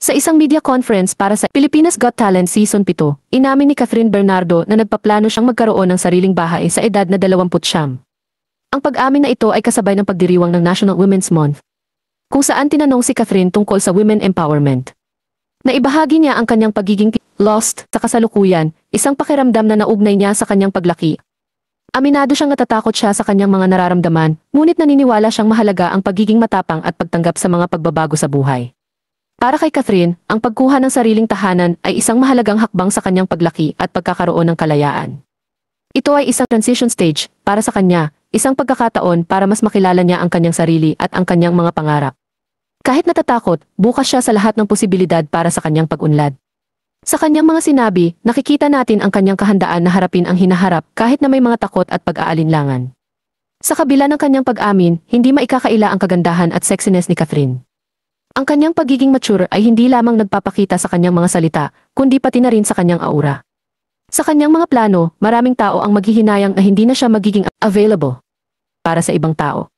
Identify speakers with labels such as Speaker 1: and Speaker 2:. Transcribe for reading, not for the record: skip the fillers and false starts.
Speaker 1: Sa isang media conference para sa Pilipinas Got Talent Season 7, inamin ni Catherine Bernardo na nagpaplano siyang magkaroon ng sariling bahay sa edad na 29. Ang pag-amin na ito ay kasabay ng pagdiriwang ng National Women's Month, kung saan tinanong si Catherine tungkol sa women empowerment. Naibahagi niya ang kanyang pagiging lost sa kasalukuyan, isang pakiramdam na naugnay niya sa kanyang paglaki. Aminado siyang natatakot siya sa kanyang mga nararamdaman, ngunit naniniwala siyang mahalaga ang pagiging matapang at pagtanggap sa mga pagbabago sa buhay. Para kay Catherine, ang pagkuha ng sariling tahanan ay isang mahalagang hakbang sa kanyang paglaki at pagkakaroon ng kalayaan. Ito ay isang transition stage para sa kanya, isang pagkakataon para mas makilala niya ang kanyang sarili at ang kanyang mga pangarap. Kahit natatakot, bukas siya sa lahat ng posibilidad para sa kanyang pag-unlad. Sa kanyang mga sinabi, nakikita natin ang kanyang kahandaan na harapin ang hinaharap kahit na may mga takot at pag-aalinlangan. Sa kabila ng kanyang pag-amin, hindi maikakaila ang kagandahan at sexiness ni Catherine. Ang kanyang pagiging mature ay hindi lamang nagpapakita sa kanyang mga salita, kundi pati na rin sa kanyang aura. Sa kanyang mga plano, maraming tao ang maghihinayang na hindi na siya magiging available para sa ibang tao.